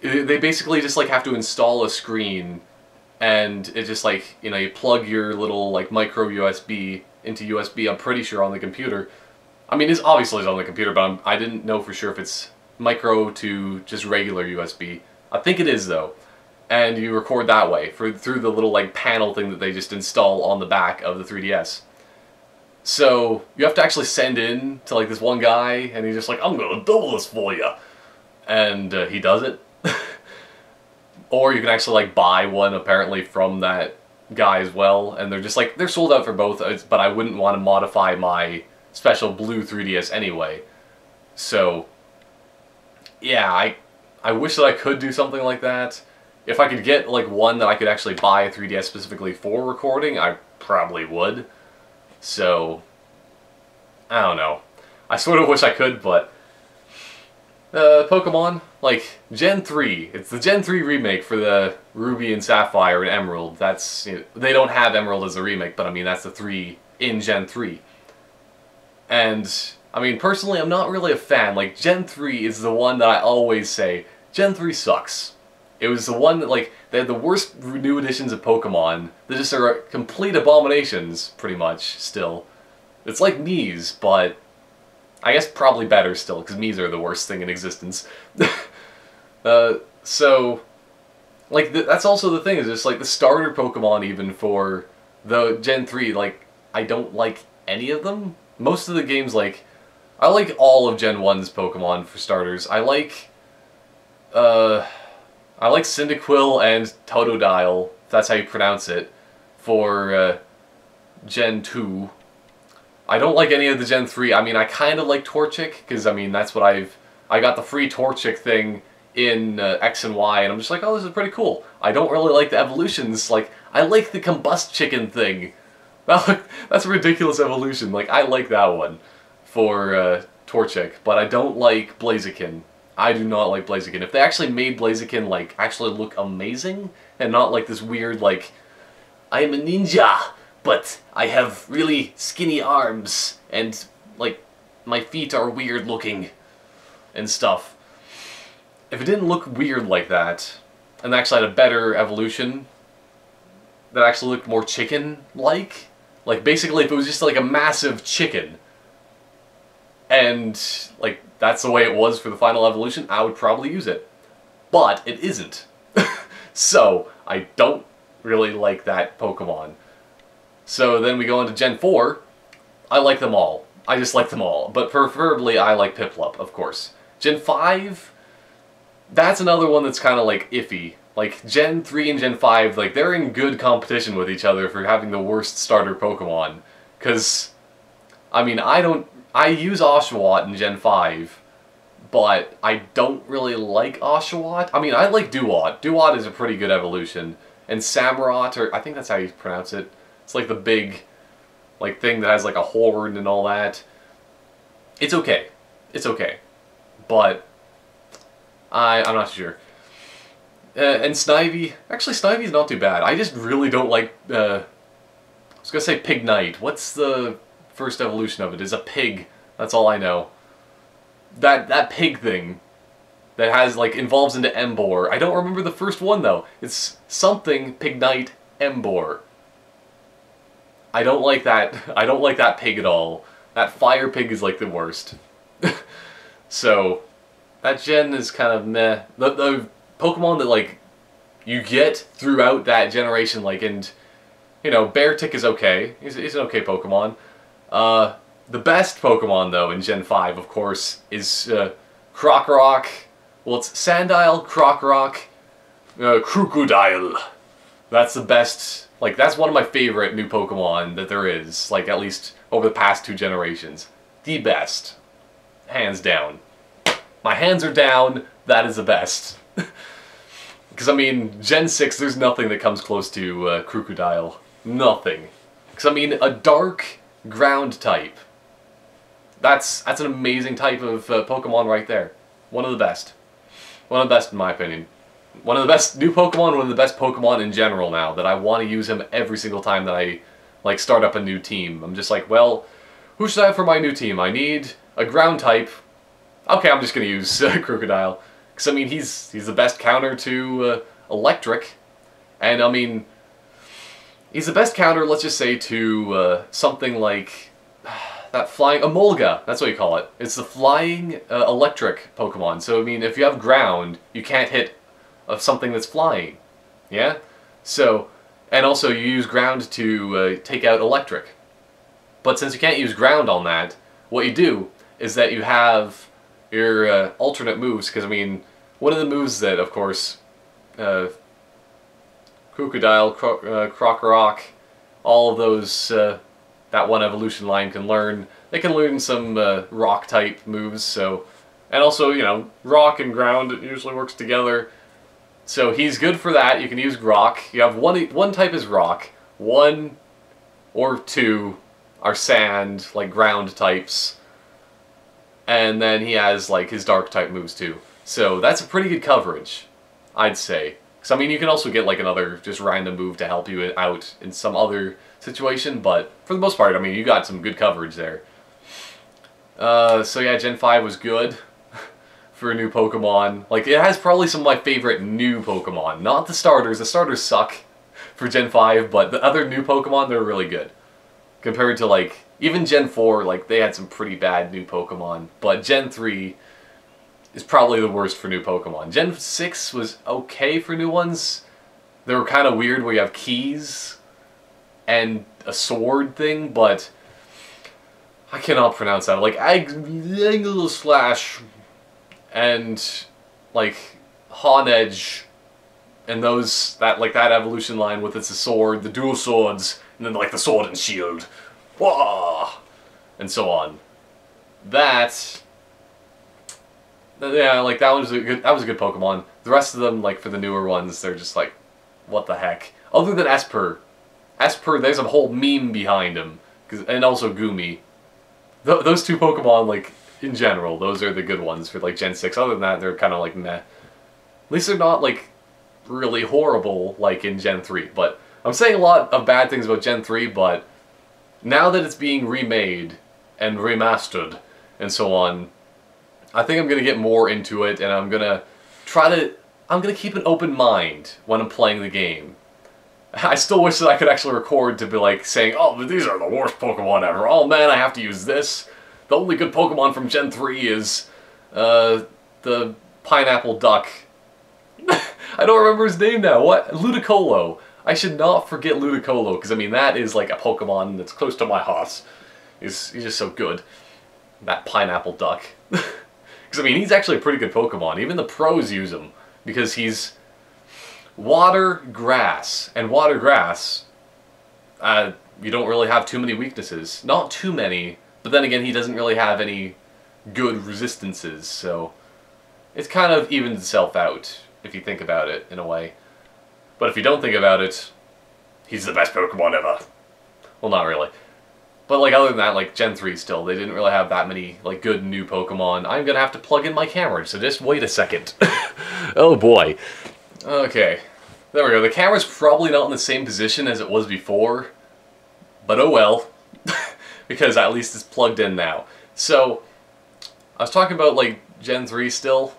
they basically just have to install a screen, and it just you plug your little micro USB into USB. I'm pretty sure on the computer. I mean, it's obviously on the computer, but I didn't know for sure if it's micro to just regular USB. I think it is though, and you record that way through the little panel thing that they just install on the back of the 3DS. So you have to actually send in to this one guy, and he's just like, I'm gonna do this for you, and he does it. Or you can actually buy one apparently from that guy as well, and they're just they're sold out for both, but I wouldn't want to modify my special blue 3DS anyway. So yeah, I wish that I could do something like that. If I could get one that I could actually buy a 3DS specifically for recording, I probably would. So, I don't know. I sort of wish I could, but Pokemon, like, Gen 3. It's the Gen 3 remake for the Ruby and Sapphire and Emerald. That's, you know, they don't have Emerald as a remake, but I mean, that's the 3 in Gen 3. And, I mean, personally, I'm not really a fan. Like, Gen 3 is the one that I always say, Gen 3 sucks. It was the one that, like, they had the worst new editions of Pokemon. They just are complete abominations, pretty much, still. It's like Mii's, but I guess probably better still, because Mii's are the worst thing in existence. So, like, that's also the thing, is just, like, the starter Pokemon, even for the Gen 3, like, I don't like any of them. Most of the games, like, I like all of Gen 1's Pokemon, for starters. I like Cyndaquil and Totodile, if that's how you pronounce it, for Gen 2. I don't like any of the Gen 3. I mean, I kind of like Torchic, because, I mean, that's what I got the free Torchic thing in X and Y, and I'm just like, oh, this is pretty cool. I don't really like the evolutions. Like, I like the Combust Chicken thing. That's a ridiculous evolution. Like, I like that one for Torchic, but I don't like Blaziken. I do not like Blaziken. If they actually made Blaziken, like, actually look amazing, and not like this weird, like, I'm a ninja, but I have really skinny arms, and, like, my feet are weird looking, and stuff. If it didn't look weird like that, and actually had a better evolution, that actually looked more chicken-like, like, basically if it was just, like, a massive chicken, and, like, that's the way it was for the final evolution, I would probably use it. But it isn't. So, I don't really like that Pokemon. So then we go into Gen 4. I like them all. I just like them all. But preferably I like Piplup, of course. Gen 5, that's another one that's kind of like iffy. Like Gen 3 and Gen 5, like they're in good competition with each other for having the worst starter Pokemon. Because, I mean, I use Oshawott in Gen 5, but I don't really like Oshawott. I mean, I like Duat. Duat is a pretty good evolution. And Samurott, or I think that's how you pronounce it. It's like the big, like, thing that has like a horn and all that. It's okay. It's okay. But I'm not sure. And Snivy, actually Snivy's not too bad. I just really don't like, I was gonna say Pignite. What's the first evolution of it? Is a pig. That's all I know. That pig thing that has, like, evolves into Emboar. I don't remember the first one, though. It's something Pignite Emboar. I don't like that. I don't like that pig at all. That fire pig is, like, the worst. So, that gen is kind of meh. The Pokemon that, like, you get throughout that generation, like, and, you know, Beartic is okay. He's an okay Pokemon. The best Pokemon, though, in Gen 5, of course, is Krokorok. Well, it's Sandile, Krokorok, Crocodile. That's the best. Like, that's one of my favorite new Pokemon that there is. Like, at least over the past 2 generations. The best. Hands down. My hands are down. That is the best. Because, I mean, Gen 6, there's nothing that comes close to Crocodile. Nothing. Because, I mean, a dark ground type. That's an amazing type of Pokemon right there. One of the best. One of the best in my opinion. One of the best new Pokemon, one of the best Pokemon in general now, that I want to use him every single time that I, like, start up a new team. I'm just like, well, who should I have for my new team? I need a ground type. Okay, I'm just going to use Crocodile. Because, I mean, he's the best counter to Electric. And, I mean, he's the best counter, let's just say, to something like that flying Emolga. That's what you call it. It's the flying electric Pokemon. So, I mean, if you have ground, you can't hit something that's flying. Yeah? So, and also you use ground to take out electric. But since you can't use ground on that, what you do is that you have your alternate moves. Because, I mean, one of the moves that, of course, Crocodile, Krokorok, all of those, that one evolution line can learn. They can learn some rock-type moves, so... And also, you know, rock and ground, it usually works together. So he's good for that. You can use rock. You have one type is rock, one or 2 are sand, like ground types. And then he has like his dark type moves too. So that's a pretty good coverage, I'd say. So I mean, you can also get like another just random move to help you out in some other situation, but for the most part, I mean, you got some good coverage there. So yeah, Gen 5 was good for a new Pokemon. Like, it has probably some of my favorite new Pokemon. Not the starters. The starters suck for Gen 5, but the other new Pokemon, they're really good. Compared to, like, even Gen 4, like, they had some pretty bad new Pokemon. But Gen 3 is probably the worst for new Pokemon. Gen 6 was okay for new ones. They were kind of weird where you have keys and a sword thing, but I cannot pronounce that. Like, Angle Slash and, like, Honedge and those, that evolution line with it's a sword, the dual swords, and then, like, the sword and shield. Wah! And so on. Yeah, like, that was a good Pokemon. The rest of them, like, for the newer ones, they're just like, what the heck? Other than Esper. Esper, there's a whole meme behind him. And also Gumi. Those 2 Pokemon, like, in general, those are the good ones for, like, Gen 6. Other than that, they're kind of, like, meh. At least they're not, like, really horrible, like, in Gen 3. But I'm saying a lot of bad things about Gen 3, but now that it's being remade and remastered and so on, I think I'm going to get more into it, and I'm going to keep an open mind when I'm playing the game. I still wish that I could actually record to be like saying, oh, but these are the worst Pokemon ever. Oh man, I have to use this. The only good Pokemon from Gen 3 is the pineapple duck. I don't remember his name now. What? Ludicolo. I should not forget Ludicolo, because I mean, that is like a Pokemon that's close to my heart. He's just so good. That pineapple duck. Because I mean, he's actually a pretty good Pokemon. Even the pros use him, because he's water, grass, and water, grass, you don't really have too many weaknesses. Not too many, but then again, he doesn't really have any good resistances, so it's kind of evens itself out, if you think about it, in a way. But if you don't think about it, he's the best Pokemon ever. Well, not really. But, like, other than that, like, Gen 3 still, they didn't really have that many, like, good new Pokemon. I'm gonna have to plug in my camera, so just wait a second. Oh boy. Okay, there we go. The camera's probably not in the same position as it was before, but oh well, because at least it's plugged in now. So, I was talking about, like, Gen 3 still,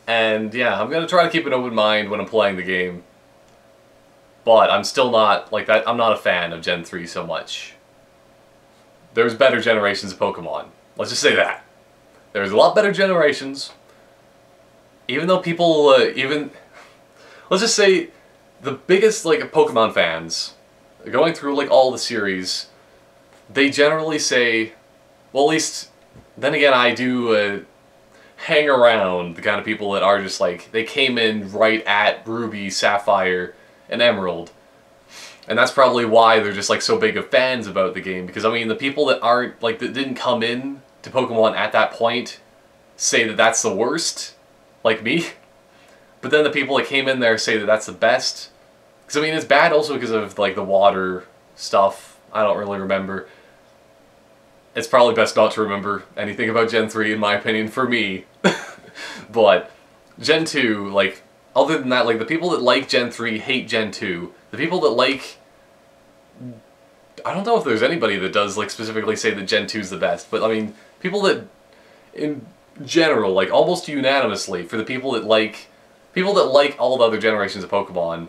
and yeah, I'm gonna try to keep an open mind when I'm playing the game, but I'm still not, like, that. I'm not a fan of Gen 3 so much. There's better generations of Pokemon. Let's just say that. There's a lot better generations, even though people, let's just say, the biggest, like, Pokemon fans, going through, like, all the series, they generally say, well, at least, then again, I do hang around the kind of people that are just, like, they came in right at Ruby, Sapphire, and Emerald. And that's probably why they're just, like, so big of fans about the game, because, I mean, the people that aren't, like, that didn't come in to Pokemon at that point say that that's the worst, like me. But then the people that came in there say that that's the best. Because, I mean, it's bad also because of, like, the water stuff. I don't really remember. It's probably best not to remember anything about Gen 3, in my opinion, for me. But Gen 2, like, other than that, like, the people that like Gen 3 hate Gen 2. The people that like... I don't know if there's anybody that does, like, specifically say that Gen 2 is the best, but, I mean, people that, in general, like, almost unanimously, for the people that like all the other generations of Pokemon,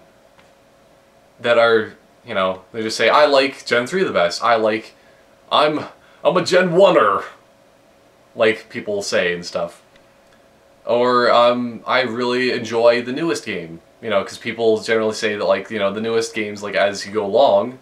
that are, you know, they just say, I like Gen 3 the best, I'm a Gen 1-er, like people say and stuff. Or, I really enjoy the newest game, you know, because people generally say that, like, you know, the newest games, like, as you go along,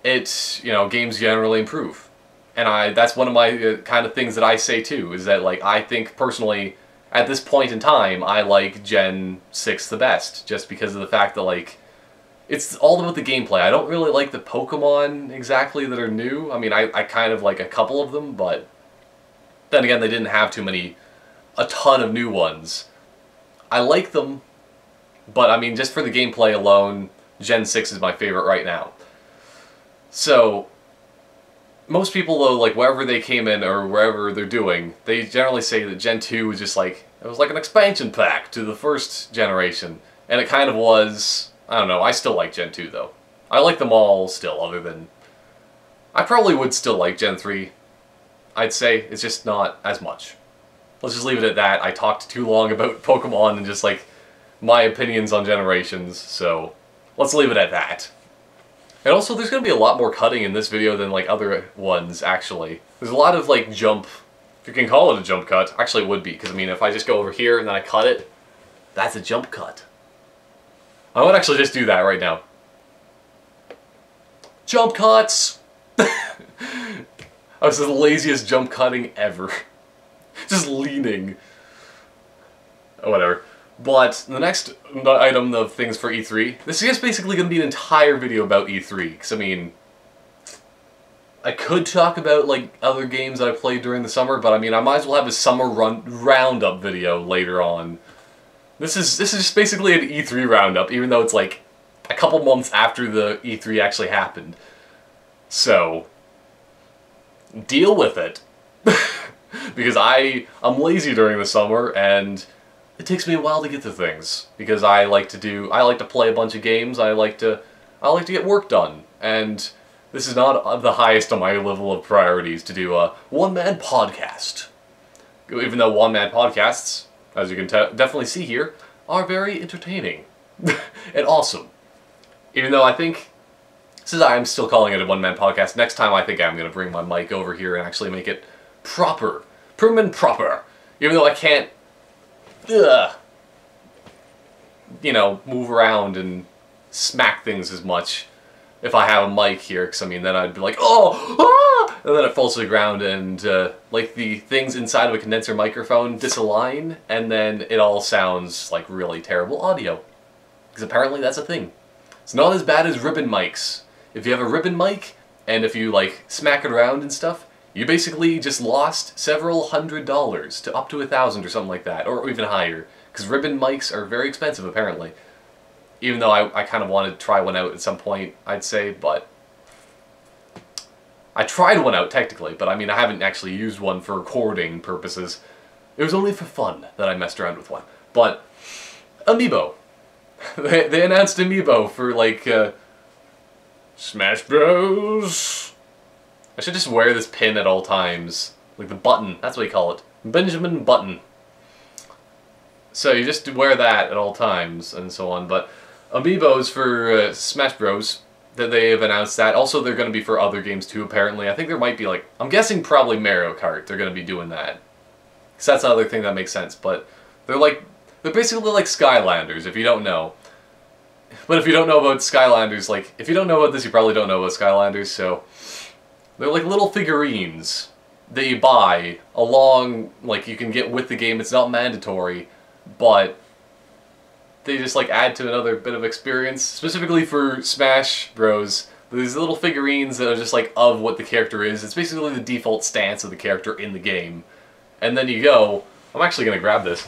it's, you know, games generally improve. And that's one of my kind of things that I say too, is that, like, I think personally, at this point in time, I like Gen 6 the best, just because of the fact that, like, it's all about the gameplay. I don't really like the Pokemon exactly that are new. I mean, I kind of like a couple of them, but then again, they didn't have a ton of new ones. I like them, but I mean, just for the gameplay alone, Gen 6 is my favorite right now. So, most people though, like wherever they came in or wherever they're doing, they generally say that Gen 2 was just like, it was like an expansion pack to the first generation. And it kind of was. I don't know, I still like Gen 2 though. I like them all still, other than... I probably would still like Gen 3. I'd say, it's just not as much. Let's just leave it at that. I talked too long about Pokemon and just like my opinions on generations, so let's leave it at that. And also, there's going to be a lot more cutting in this video than like other ones, actually. There's a lot of like jump, if you can call it a jump cut. Actually, it would be, because I mean, if I just go over here and then I cut it, that's a jump cut. I would actually just do that right now. Jump cuts! I was the laziest jump cutting ever. Just leaning. Oh, whatever. But the next item of things for E3, this is basically going to be an entire video about E3. Because, I mean, I could talk about, like, other games that I played during the summer, but I mean, I might as well have a summer roundup video later on. This is just basically an E3 roundup, even though it's, like, a couple months after the E3 actually happened. So, deal with it. Because I'm lazy during the summer, and it takes me a while to get to things. Because I like to play a bunch of games, I like to get work done. And this is not the highest on my level of priorities to do a one-man podcast. Even though one-man podcasts, as you can definitely see here, are very entertaining. And awesome. Even though I think, since I'm still calling it a one-man podcast, next time I think I'm going to bring my mic over here and actually make it proper. Prim and proper. Even though I can't, you know, move around and smack things as much if I have a mic here, because I mean, then I'd be like, oh, ah! And then it falls to the ground and, like, the things inside of a condenser microphone disalign, and then it all sounds like really terrible audio. Because apparently that's a thing. It's not as bad as ribbon mics. If you have a ribbon mic, and if you, like, smack it around and stuff, you basically just lost several $100s to up to $1,000 or something like that, or even higher. Because ribbon mics are very expensive, apparently. Even though I kind of wanted to try one out at some point, I'd say, but... I tried one out, technically, but I mean, I haven't actually used one for recording purposes. It was only for fun that I messed around with one. But, Amiibo. They announced Amiibo for, like, Smash Bros. I should just wear this pin at all times. Like the button, that's what you call it. Benjamin Button. So you just wear that at all times and so on. But Amiibos for Smash Bros. That they have announced that. Also, they're going to be for other games too, apparently. I think there might be like, I'm guessing probably Mario Kart, they're going to be doing that. Because that's another thing that makes sense. But they're basically like Skylanders, if you don't know. But if you don't know about Skylanders, like, if you don't know about this, you probably don't know about Skylanders, so... They're like little figurines that you buy along, like, you can get with the game. It's not mandatory, but they just, like, add to another bit of experience. Specifically for Smash Bros. These little figurines that are just, like, of what the character is. It's basically the default stance of the character in the game. And then you go... I'm actually going to grab this.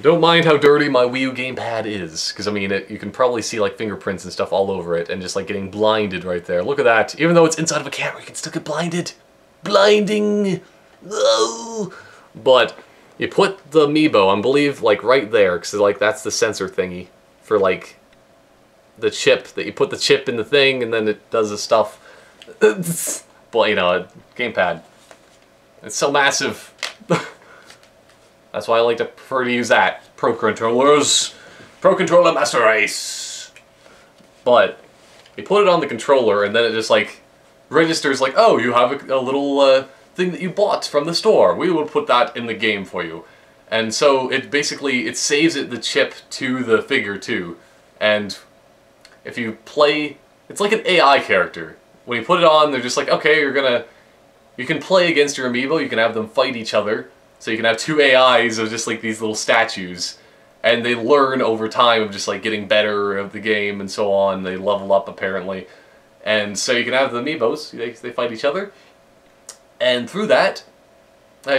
Don't mind how dirty my Wii U gamepad is, because I mean, you can probably see like fingerprints and stuff all over it, and just like getting blinded right there. Look at that. Even though it's inside of a camera, you can still get blinded. Blinding! Oh! But you put the Amiibo, I believe, like right there, because like that's the sensor thingy for like the chip, that you put the chip in the thing, and then it does the stuff. But you know, gamepad. It's so massive. That's why I like to prefer to use that. Pro Controllers. Pro Controller Master Race. But you put it on the controller and then it just like registers like, oh, you have a little thing that you bought from the store. We will put that in the game for you. And so it basically, it saves the chip to the figure too. And if you play, it's like an AI character. When you put it on, they're just like, okay, you can play against your Amiibo, you can have them fight each other. So you can have two AIs of just like these little statues, and they learn over time of just like getting better of the game and so on. They level up apparently, and so you can have the Amiibos. They fight each other, and through that,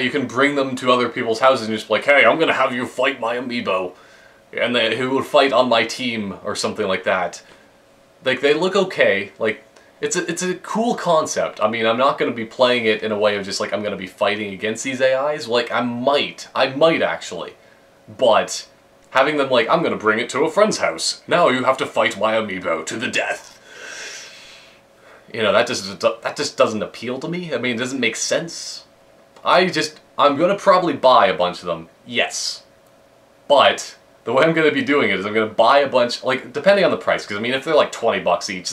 you can bring them to other people's houses and just be like, hey, I'm gonna have you fight my Amiibo, and who will fight on my team or something like that. Like they look okay. Like it's a cool concept. I mean, I'm not going to be playing it in a way of just like I'm going to be fighting against these AIs. Like, I might actually. But having them like, I'm going to bring it to a friend's house. Now you have to fight my amiibo to the death. You know, that just doesn't appeal to me. I mean, it doesn't make sense. I'm going to probably buy a bunch of them. Yes. But the way I'm going to be doing it is I'm going to buy a bunch, like, depending on the price, because I mean, if they're like 20 bucks each,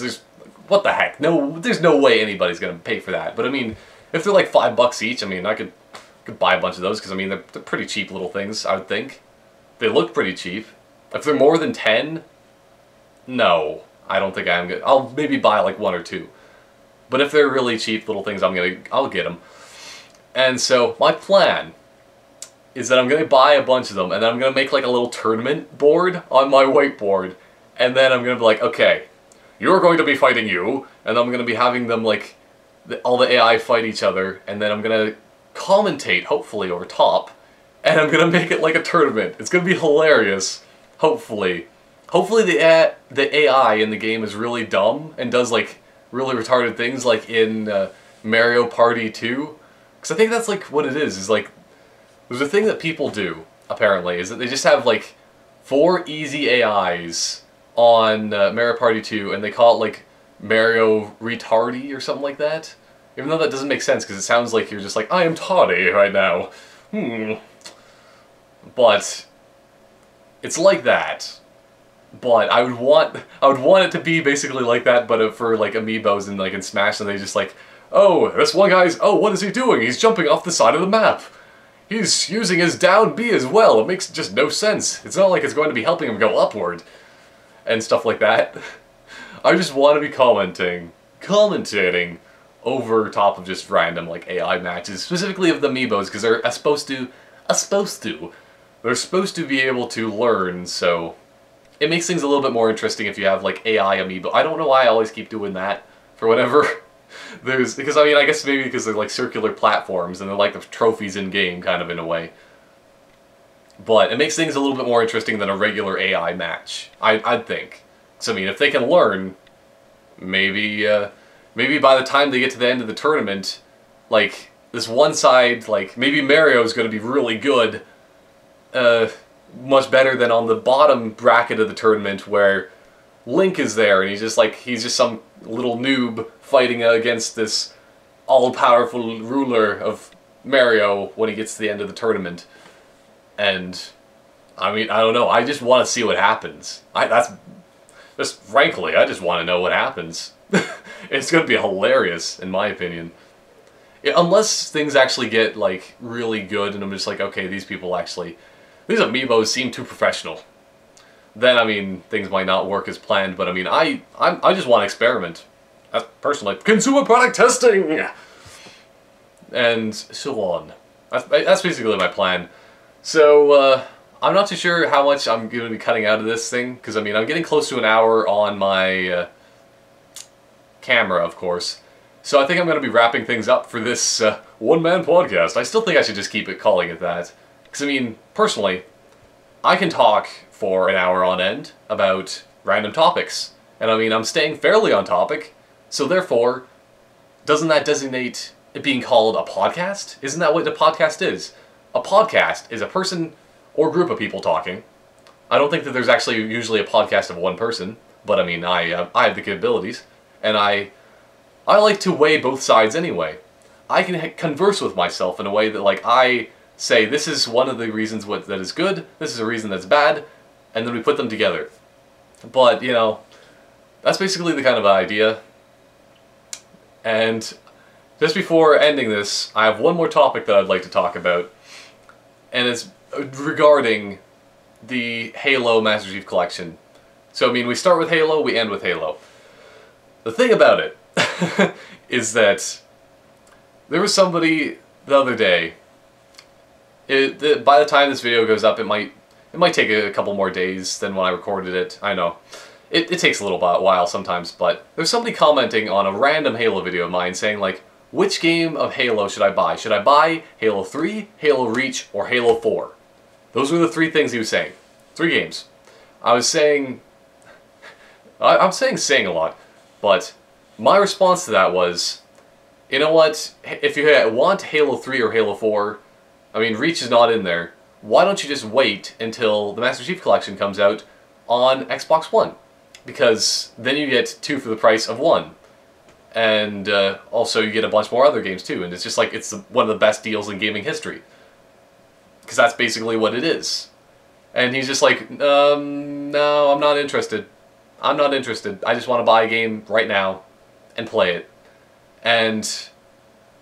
what the heck? No, there's no way anybody's going to pay for that. But I mean, if they're like 5 bucks each, I mean, I could buy a bunch of those, because I mean, they're pretty cheap little things, I would think. They look pretty cheap. If they're more than 10, no, I don't think I'm good. I'll maybe buy like 1 or 2. But if they're really cheap little things, I'll get them. And so my plan is that I'm going to buy a bunch of them, and then I'm going to make like a little tournament board on my whiteboard, and then I'm going to be like, okay, you're going to be fighting you, and I'm going to be having them like, all the AI fight each other, and then I'm going to commentate, hopefully, over top, and I'm going to make it like a tournament. It's going to be hilarious, hopefully. Hopefully the AI in the game is really dumb, and does like really retarded things like in Mario Party 2. Because I think that's like what it is like, there's a thing that people do, apparently, is that they just have like 4 easy AIs on Mario Party 2, and they call it like Mario Retardy or something like that. Even though that doesn't make sense, because it sounds like you're just like, I am tardy right now. But it's like that. But I would want it to be basically like that, but for like amiibos and like in Smash, and they just like, oh, this one guy's, oh, what is he doing? He's jumping off the side of the map. He's using his down B as well. It makes just no sense. It's not like it's going to be helping him go upward. And stuff like that. I just want to be commentating over top of just random like AI matches, specifically of the amiibos, because they're supposed to be able to learn, so it makes things a little bit more interesting if you have like AI amiibo. I don't know why I always keep doing that for whenever because I mean, I guess maybe because they're like circular platforms and they're like the trophies in game, kind of in a way. But it makes things a little bit more interesting than a regular AI match, I'd think. So I mean, if they can learn, maybe by the time they get to the end of the tournament, like this one side, like maybe Mario's going to be really good, much better than on the bottom bracket of the tournament where Link is there and he's just some little noob fighting against this all-powerful ruler of Mario when he gets to the end of the tournament. And I mean, I don't know, I just want to see what happens. Frankly, I just want to know what happens. It's going to be hilarious, in my opinion. Yeah, unless things actually get like really good and I'm just like, okay, these amiibos seem too professional. Then, I mean, things might not work as planned, but I mean, I just want to experiment. That's personally consumer product testing! And so on. That's basically my plan. So, I'm not too sure how much I'm going to be cutting out of this thing, because I mean, I'm getting close to an hour on my camera, of course. So I think I'm going to be wrapping things up for this one-man podcast. I still think I should just keep calling it that. Because I mean, personally, I can talk for an hour on end about random topics. And I mean, I'm staying fairly on topic, so therefore, doesn't that designate it being called a podcast? Isn't that what a podcast is? A podcast is a person or group of people talking. I don't think that there's actually usually a podcast of one person, but I mean, I have the capabilities, and I like to weigh both sides anyway. I can converse with myself in a way that, like, I say, this is one of the reasons that is good, this is a reason that's bad, and then we put them together. But, you know, that's basically the kind of idea. And just before ending this, I have one more topic that I'd like to talk about, and it's regarding the Halo Master Chief Collection. So, I mean, we start with Halo, we end with Halo. The thing about it is that there was somebody the other day, by the time this video goes up, it might take a couple more days than when I recorded it. I know. It takes a little while sometimes, but there's somebody commenting on a random Halo video of mine saying, like, which game of Halo should I buy? Should I buy Halo 3, Halo Reach, or Halo 4? Those were the 3 things he was saying. 3 games. I was saying... I'm saying a lot, but my response to that was, you know what, if you want Halo 3 or Halo 4, I mean, Reach is not in there, why don't you just wait until the Master Chief Collection comes out on Xbox One? Because then you get 2 for the price of 1. And also you get a bunch more other games too, and it's just like, it's one of the best deals in gaming history. Because that's basically what it is. And he's just like, no, I'm not interested. I'm not interested. I just want to buy a game right now and play it. And,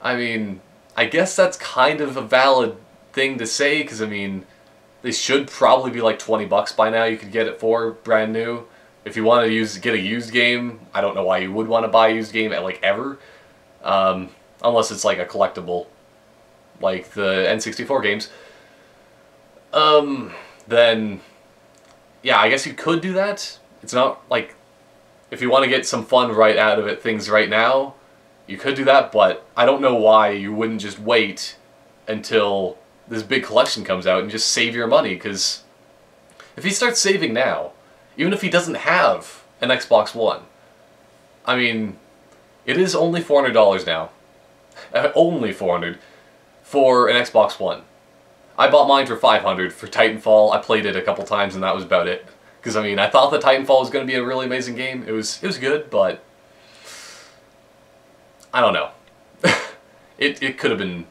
I mean, I guess that's kind of a valid thing to say, because, I mean, they should probably be like 20 bucks by now. You could get it for brand new. If you want to get a used game, I don't know why you would want to buy a used game at, like, ever. Unless it's like a collectible, like the N64 games. Then, yeah, I guess you could do that. It's not, like, if you want to get some fun right out of it, things right now, you could do that, but I don't know why you wouldn't just wait until this big collection comes out and just save your money, because if he starts saving now, even if he doesn't have an Xbox One, I mean, it is only $400 now. Only $400 for an Xbox One. I bought mine for $500 for Titanfall. I played it a couple times and that was about it. Because, I mean, I thought that Titanfall was going to be a really amazing game. It was good, but I don't know. it could have been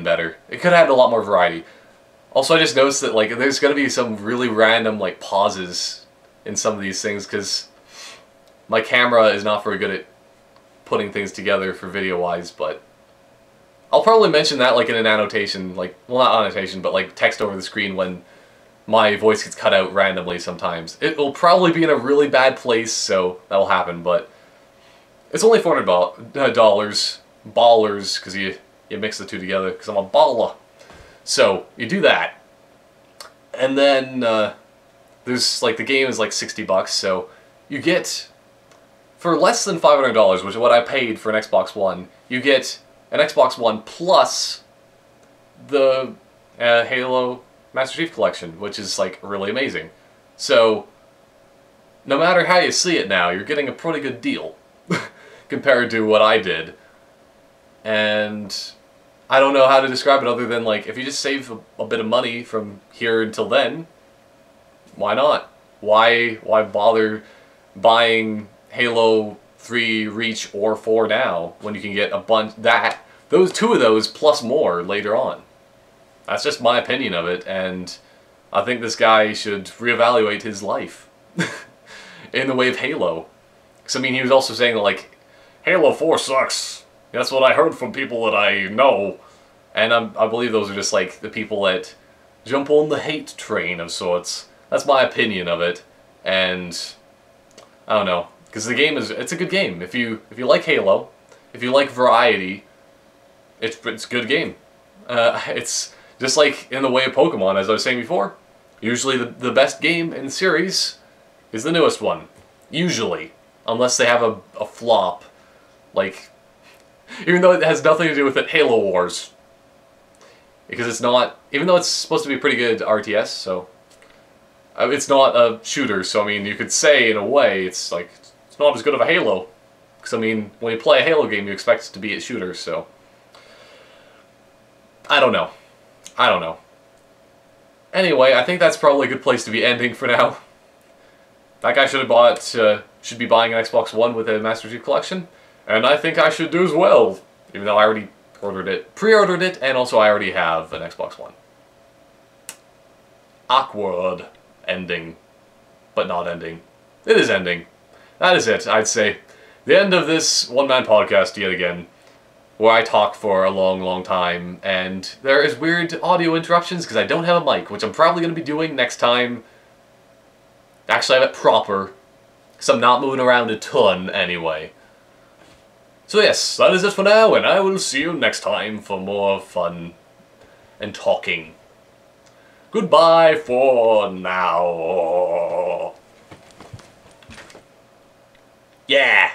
better. It could have had a lot more variety. Also, I just noticed that, like, there's going to be some really random, like, pauses in some of these things, because my camera is not very good at putting things together for video-wise, but I'll probably mention that, like, in an annotation, like, well, not annotation, but, like, text over the screen when my voice gets cut out randomly sometimes. It will probably be in a really bad place, so that'll happen, but it's only $400, ballers, because you mix the two together, because I'm a baller. So, you do that, and then, there's, like, the game is like 60 bucks, so you get, for less than $500, which is what I paid for an Xbox One, you get an Xbox One plus the Halo Master Chief Collection, which is, like, really amazing. So, no matter how you see it now, you're getting a pretty good deal compared to what I did. And I don't know how to describe it other than, like, if you just save a bit of money from here until then, why not? Why bother buying Halo 3, Reach, or 4 now when you can get a bunch those 2 of those plus more later on? That's just my opinion of it, and I think this guy should reevaluate his life in the way of Halo. Because, I mean, he was also saying that, like, Halo 4 sucks. That's what I heard from people that I know. And I believe those are just, like, the people that jump on the hate train of sorts. That's my opinion of it, and I don't know, because the game it's a good game. If you like Halo, if you like variety, it's a good game. It's just like in the way of Pokemon, as I was saying before. Usually the best game in the series is the newest one. Usually, unless they have a flop, like, even though it has nothing to do with it, Halo Wars, because it's not, even though it's supposed to be a pretty good RTS, so. It's not a shooter, so I mean, you could say, in a way, it's like, it's not as good of a Halo. Because, I mean, when you play a Halo game, you expect it to be a shooter, so. I don't know. I don't know. Anyway, I think that's probably a good place to be ending for now. That guy should be buying an Xbox One with a Master Chief Collection. And I think I should do as well. Even though I already pre-ordered it, and also I already have an Xbox One. Awkward. Ending, but not ending. It is ending. That is it, I'd say. The end of this one-man podcast yet again, where I talk for a long, long time, and there is weird audio interruptions because I don't have a mic, which I'm probably going to be doing next time. Actually, I have it proper, because I'm not moving around a ton anyway. So yes, that is it for now, and I will see you next time for more fun and talking. Goodbye for now. Yeah.